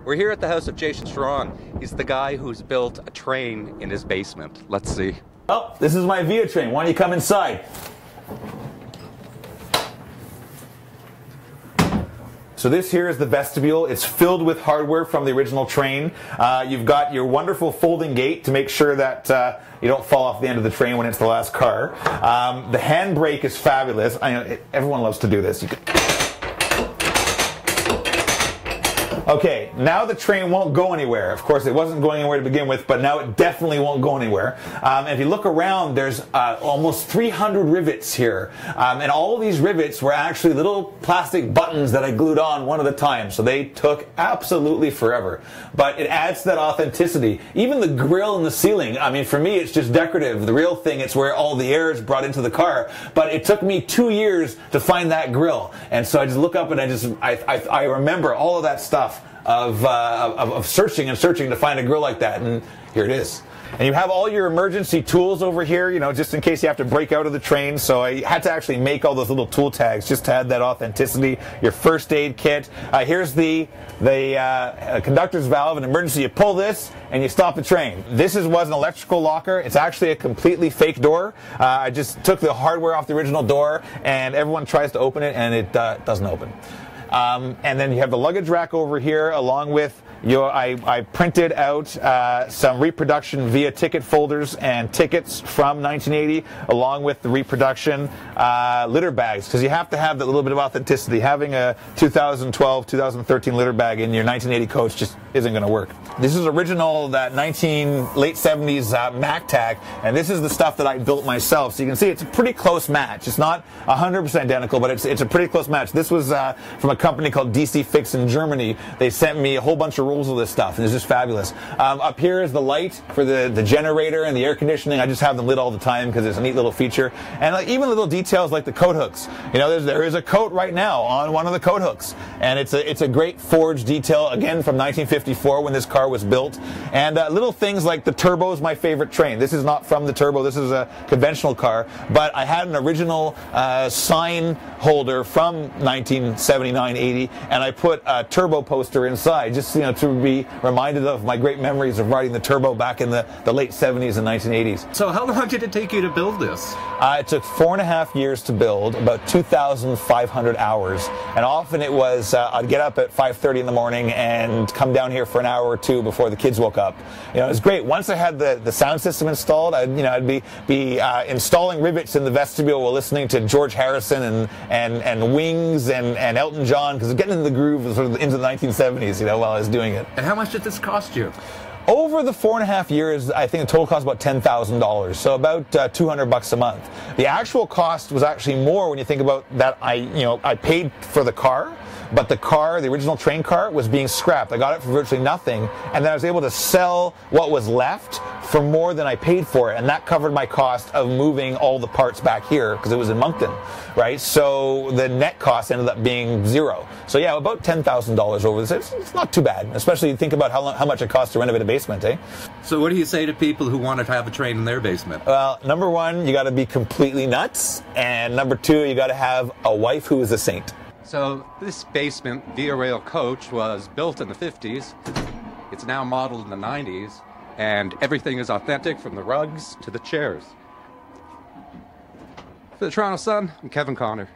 We're here at the house of Jason Strawn. He's the guy who's built a train in his basement. Let's see. Oh, this is my Via train. Why don't you come inside? So this here is the vestibule. It's filled with hardware from the original train. You've got your wonderful folding gate to make sure that you don't fall off the end of the train when it's the last car. The handbrake is fabulous. I know everyone loves to do this. Okay, now the train won't go anywhere. Of course, it wasn't going anywhere to begin with, but now it definitely won't go anywhere. And if you look around, there's almost 300 rivets here. And all of these rivets were actually little plastic buttons that I glued on one at a time. So they took absolutely forever. But it adds to that authenticity. Even the grille in the ceiling, I mean, for me, it's just decorative. The real thing, it's where all the air is brought into the car. But it took me 2 years to find that grille. And so I just look up and I remember all of that stuff. Of searching and searching to find a grill like that, and here it is. And you have all your emergency tools over here, you know, just in case you have to break out of the train. So I had to actually make all those little tool tags just to add that authenticity. Your first aid kit. Here's the conductor's valve. In emergency, you pull this and you stop the train. This was an electrical locker. It's actually a completely fake door. I just took the hardware off the original door, and everyone tries to open it, and it doesn't open. And then you have the luggage rack over here, along with I printed out some reproduction Via ticket folders and tickets from 1980, along with the reproduction litter bags, because you have to have that little bit of authenticity. Having a 2012, 2013 litter bag in your 1980 coach just isn't going to work. This is original, that late 70s Mac tag, and this is the stuff that I built myself. So you can see it's a pretty close match. It's not 100% identical, but it's a pretty close match. This was from a company called DC Fix in Germany. They sent me a whole bunch of rolls of this stuff, and it's just fabulous. Up here is the light for the generator and the air conditioning. I just have them lit all the time because it's a neat little feature. And even little details like the coat hooks. You know, there is a coat right now on one of the coat hooks, and it's a great forged detail, again from 1954 when this car was built. And little things like the turbo is my favorite train. This is not from the turbo. This is a conventional car, but I had an original sign holder from 1979-80, and I put a turbo poster inside, just to be reminded of my great memories of riding the turbo back in the late 70s and 1980s. So how long did it take you to build this? It took 4.5 years to build, about 2,500 hours, and often it was I'd get up at 5:30 in the morning and come down here for an hour or two before the kids woke up. It was great. Once I had the sound system installed, I'd be installing rivets in the vestibule while listening to George Harrison and Wings and Elton John, because getting in the groove was sort of into the 1970s, while I was doing it. And how much did this cost you? Over the 4.5 years, I think the total cost about $10,000, so about $200 a month. The actual cost was actually more when you think about that. I paid for the car, but the original train car, was being scrapped. I got it for virtually nothing, and then I was able to sell what was left for more than I paid for it, and that covered my cost of moving all the parts back here, because it was in Moncton, right? So the net cost ended up being zero. So yeah, about $10,000 over this. It's not too bad, especially you think about how much it costs to renovate a basement, eh? So what do you say to people who want to have a train in their basement? Well, number one, you got to be completely nuts, and number two, you got to have a wife who is a saint. So this basement Via Rail coach was built in the 50s. It's now modeled in the 90s, and everything is authentic from the rugs to the chairs. For the Toronto Sun, I'm Kevin Connor.